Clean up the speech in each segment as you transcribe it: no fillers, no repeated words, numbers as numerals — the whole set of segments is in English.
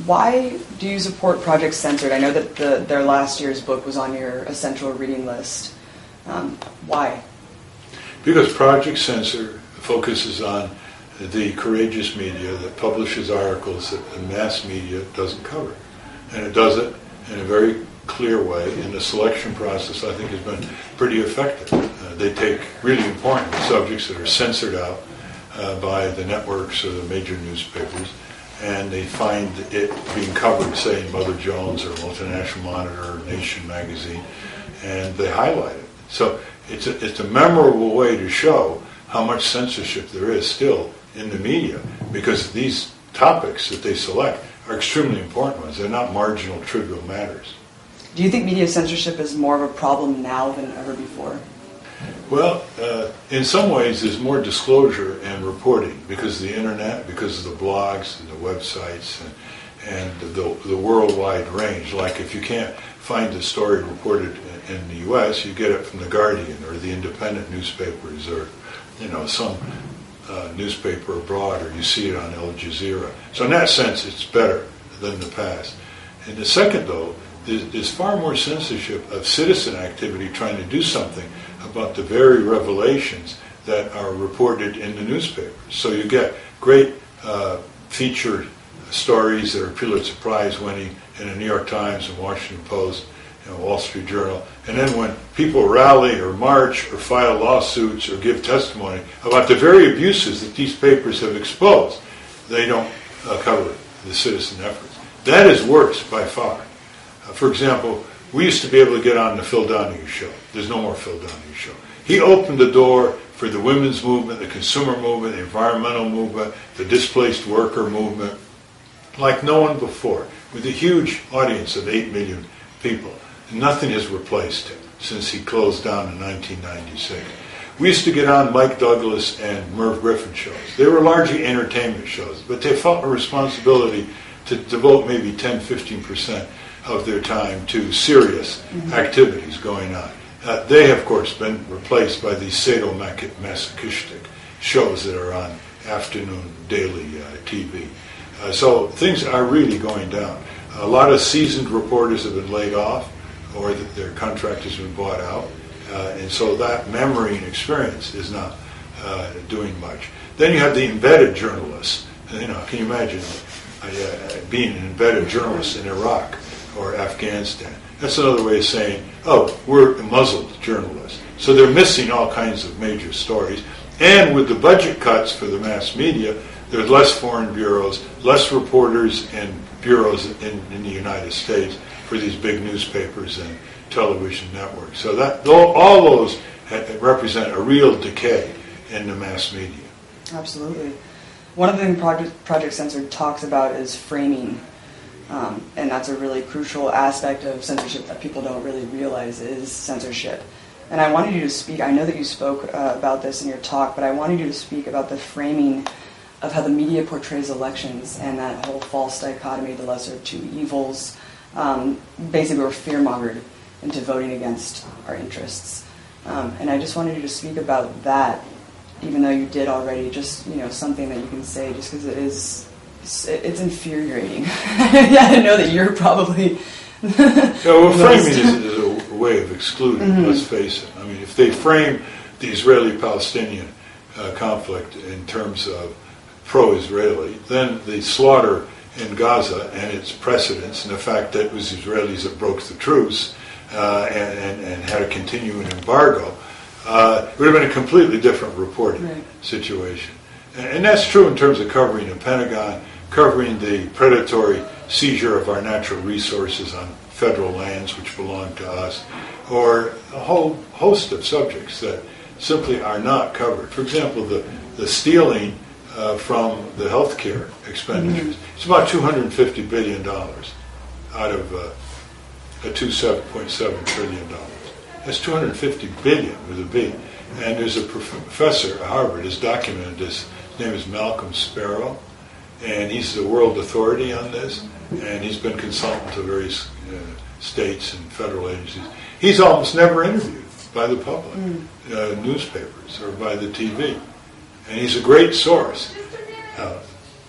Why do you support Project Censored? I know that their last year's book was on your essential reading list. Why? Because Project Censored focuses on the courageous media that publishes articles that the mass media doesn't cover. And it does it in a very clear way, and the selection process, I think, has been pretty effective. They take really important subjects that are censored out by the networks or the major newspapers, and they find it being covered, say, in Mother Jones or Multinational Monitor or Nation magazine, and they highlight it. So it's a memorable way to show how much censorship there is still in the media, because these topics that they select are extremely important ones. They're not marginal, trivial matters. Do you think media censorship is more of a problem now than ever before? Well, in some ways there's more disclosure and reporting because of the internet, because of the blogs and the websites and the worldwide range. Like if you can't find a story reported in the U.S., you get it from The Guardian or the independent newspapers or some newspaper abroad, or you see it on Al Jazeera. So in that sense it's better than the past. And the second, though, there's far more censorship of citizen activity trying to do something about the very revelations that are reported in the newspapers. So you get great featured stories that are Pulitzer Prize winning in the New York Times and Washington Post and Wall Street Journal. And then when people rally or march or file lawsuits or give testimony about the very abuses that these papers have exposed, they don't cover the citizen efforts. That is worse by far. For example, we used to be able to get on the Phil Donahue show. There's no more Phil Donahue show. He opened the door for the women's movement, the consumer movement, the environmental movement, the displaced worker movement, like no one before, with a huge audience of 8 million people. Nothing has replaced him since he closed down in 1996. We used to get on Mike Douglas and Merv Griffin shows. They were largely entertainment shows, but they felt a responsibility to devote maybe 10-15% of their time to serious activities going on. They have, of course, been replaced by these sadomasochistic shows that are on afternoon daily TV. So things are really going down. A lot of seasoned reporters have been laid off, or that their contract has been bought out, and so that memory and experience is not doing much. Then you have the embedded journalists. Can you imagine being an embedded journalist in Iraq or Afghanistan? That's another way of saying, we're muzzled journalists. So they're missing all kinds of major stories. And with the budget cuts for the mass media, there's less foreign bureaus, less reporters and bureaus in the United States for these big newspapers and television networks. So that all those represent a real decay in the mass media. Absolutely. One of the things Project Censored talks about is framing. And that's a really crucial aspect of censorship that people don't really realize is censorship. And I wanted you to speak, I know that you spoke about this in your talk, but I wanted you to speak about the framing of how the media portrays elections and that whole false dichotomy, the lesser of two evils. Basically, we're fear-mongered into voting against our interests. And I just wanted you to speak about that, even though you did already, just something that you can say, just because it's infuriating. I know that you're probably... framing is a way of excluding, let's face it. I mean, if they frame the Israeli-Palestinian conflict in terms of pro-Israeli, then the slaughter in Gaza and its precedents and the fact that it was Israelis that broke the truce and had a continuing embargo, it would have been a completely different reporting situation. And that's true in terms of covering the Pentagon, covering the predatory seizure of our natural resources on federal lands which belong to us, or a whole host of subjects that simply are not covered. For example, the stealing from the healthcare expenditures. It's about $250 billion out of a $2.7 trillion. That's $250 billion with a B. And there's a professor at Harvard has documented this. His name is Malcolm Sparrow, and he's the world authority on this, and he's been consultant to various states and federal agencies. He's almost never interviewed by the public, newspapers, or by the TV. And he's a great source.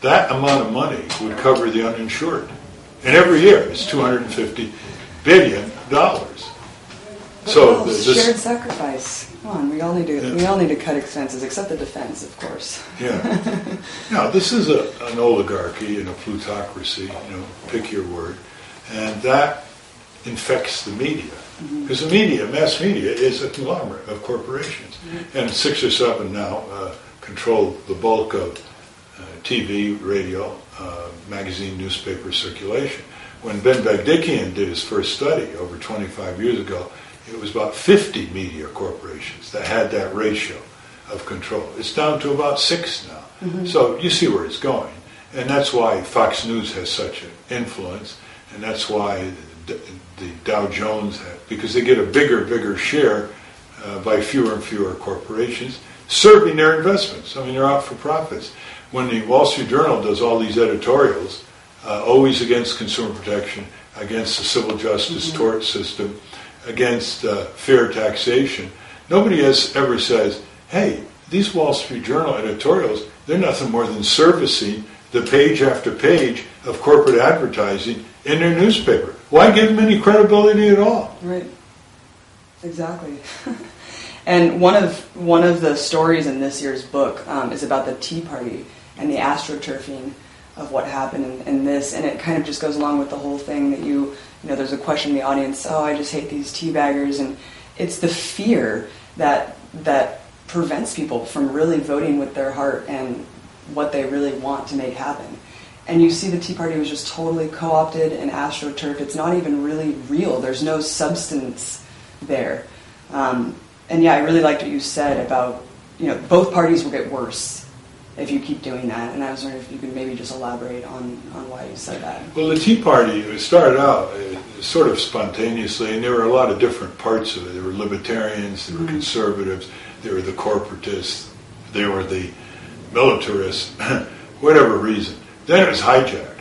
That amount of money would cover the uninsured And every year it's $250 billion. So shared sacrifice. Come on, we all need to cut expenses, except the defense, of course. Yeah. Now, this is an oligarchy and a plutocracy, pick your word, and that infects the media. Because the media, mass media, is a conglomerate of corporations. And 6 or 7 now control the bulk of TV, radio, magazine, newspaper circulation. When Ben Bagdikian did his first study over 25 years ago, it was about 50 media corporations that had that ratio of control. It's down to about 6 now. So you see where it's going. And that's why Fox News has such an influence, and that's why the Dow Jones because they get a bigger share by fewer and fewer corporations serving their investments. I mean, they're out for profits. When the Wall Street Journal does all these editorials, always against consumer protection, against the civil justice tort system, against fair taxation, nobody ever says, hey, these Wall Street Journal editorials, they're nothing more than servicing the page after page of corporate advertising in their newspaper. Why give them any credibility at all? Right. Exactly. And one of the stories in this year's book is about the Tea Party and the astroturfing of what happened in this, and it kind of just goes along with the whole thing that there's a question in the audience, I just hate these teabaggers, and it's the fear that prevents people from really voting with their heart and what they really want to make happen. And you see the Tea Party was just totally co-opted and astroturfed. It's not even really real. There's no substance there. And yeah, I really liked what you said about, both parties will get worse if you keep doing that. And I was wondering if you could maybe just elaborate on why you said that. Well, the Tea Party started out sort of spontaneously, and there were a lot of different parts of it. There were libertarians, there were conservatives, there were the corporatists, there were the militarists, whatever reason. Then it was hijacked.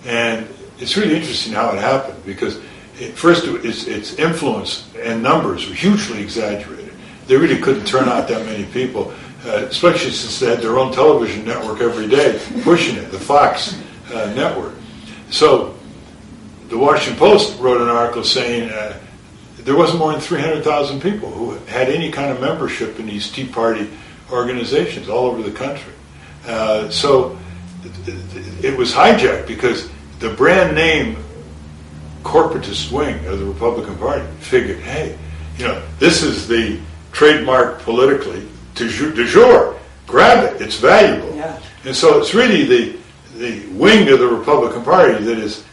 And it's really interesting how it happened, because its influence and numbers were hugely exaggerated. They really couldn't turn out that many people, especially since they had their own television network every day pushing it, the Fox network. So the Washington Post wrote an article saying there wasn't more than 300,000 people who had any kind of membership in these Tea Party organizations all over the country. So it was hijacked because the brand name corporatist wing of the Republican Party figured, hey, this is the trademark politically du jour. Grab it, it's valuable. Yeah. And so it's really the wing of the Republican Party that has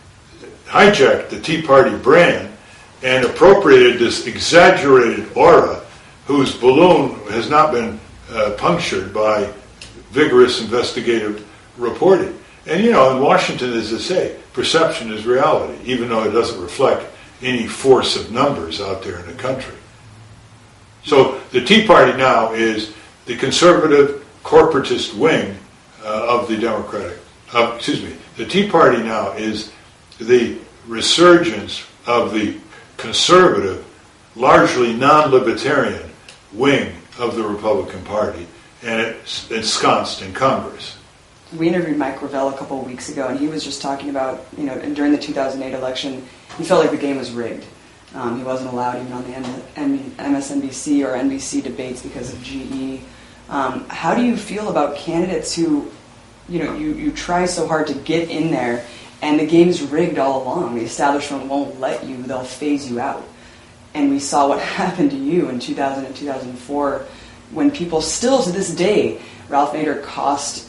hijacked the Tea Party brand and appropriated this exaggerated aura whose balloon has not been punctured by vigorous investigative reporting. And in Washington, as I say, perception is reality, even though it doesn't reflect any force of numbers out there in the country. So the Tea Party now is the conservative corporatist wing of the Democratic. The Tea Party now is the resurgence of the conservative, largely non-libertarian wing of the Republican Party, and it's ensconced in Congress. We interviewed Mike Gravel a couple of weeks ago, and he was just talking about, during the 2008 election, he felt like the game was rigged. He wasn't allowed even on the MSNBC or NBC debates because of GE. How do you feel about candidates who, you try so hard to get in there, and the game's rigged all along? The establishment won't let you; they'll phase you out. And we saw what happened to you in 2000 and 2004, when people still to this day, Ralph Nader cost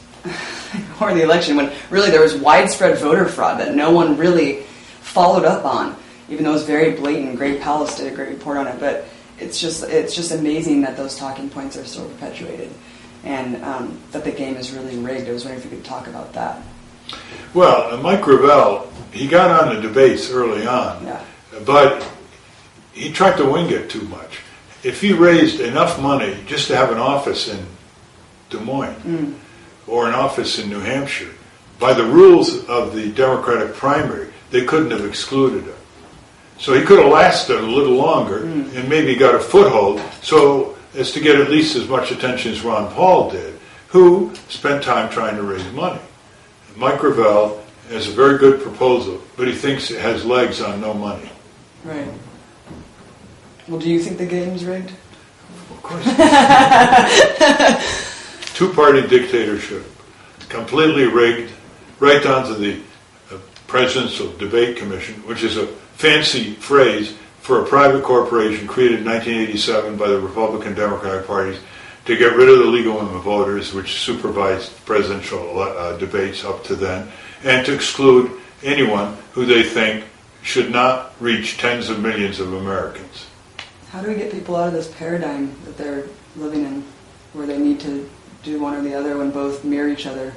or the election, when really there was widespread voter fraud that no one really followed up on, even though it was very blatant. Greg Palast did a great report on it, but it's just amazing that those talking points are still perpetuated, and that the game is really rigged. I was wondering if you could talk about that. Well, Mike Gravel, he got on the debates early on, but he tried to wing it too much. If he raised enough money just to have an office in Des Moines or an office in New Hampshire, by the rules of the Democratic primary, they couldn't have excluded him. So he could have lasted a little longer and maybe got a foothold so as to get at least as much attention as Ron Paul did, who spent time trying to raise money. Mike Gravel as a very good proposal, but he thinks it has legs on no money. Right. Well, do you think the game's rigged? Of course. Two-party dictatorship, completely rigged, right down to the Presidential Debate Commission, which is a fancy phrase for a private corporation created in 1987 by the Republican Democratic parties to get rid of the League of Women Voters, which supervised presidential debates up to then, and to exclude anyone who they think should not reach tens of millions of Americans. How do we get people out of this paradigm that they're living in, where they need to do one or the other when both mirror each other?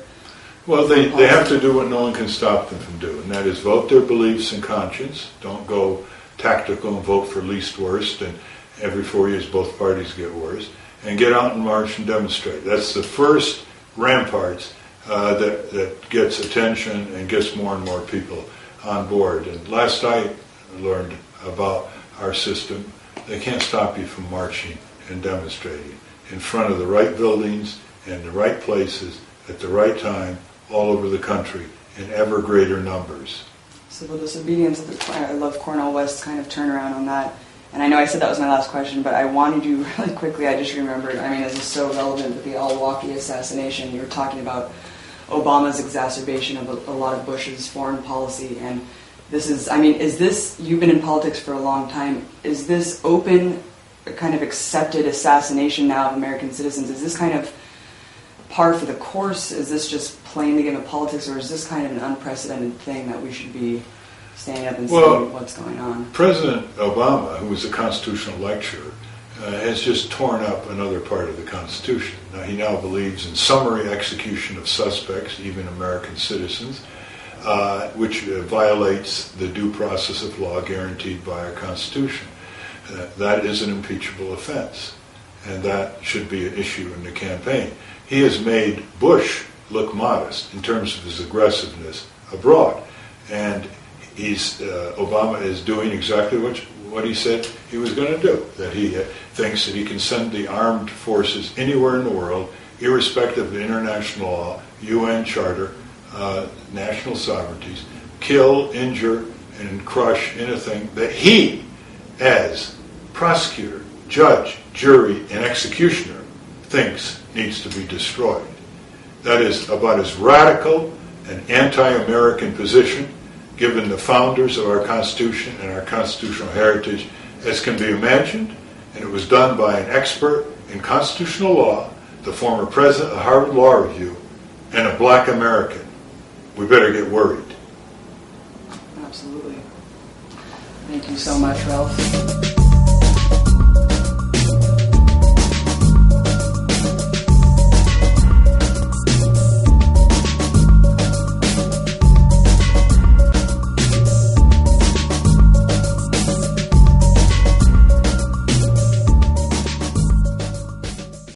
Well, they have to do what no one can stop them from doing, and that is vote their beliefs and conscience. Don't go tactical and vote for least worst, and every 4 years both parties get worse. And get out and march and demonstrate. That's the first ramparts that gets attention and gets more and more people on board. And last I learned about our system, they can't stop you from marching and demonstrating in front of the right buildings and the right places at the right time all over the country in ever greater numbers. Civil disobedience, I love Cornel West's kind of turnaround on that. And I know I said that was my last question, but I wanted you really quickly, I just remembered, I mean, this is so relevant with the al-Awlaki assassination. You were talking about Obama's exacerbation of a lot of Bush's foreign policy, and this is, I mean, is this, you've been in politics for a long time, is this open, kind of accepted assassination now of American citizens, is this kind of par for the course? Is this just playing the game of politics, or is this kind of an unprecedented thing that we should be standing up and saying what's going on? President Obama, who was a constitutional lecturer, has just torn up another part of the Constitution. Now, he now believes in summary execution of suspects, even American citizens, which violates the due process of law guaranteed by our Constitution. That is an impeachable offense, and that should be an issue in the campaign. He has made Bush look modest in terms of his aggressiveness abroad, and Obama is doing exactly what he said he was going to do, that he thinks that he can send the armed forces anywhere in the world, irrespective of international law, UN Charter, national sovereignties, kill, injure, and crush anything that he, as prosecutor, judge, jury, and executioner, thinks needs to be destroyed. That is about as radical an anti-American position, given the founders of our Constitution and our constitutional heritage, as can be imagined, and it was done by an expert in constitutional law, the former president of Harvard Law Review, and a black American. We better get worried. Absolutely. Thank you so much, Ralph.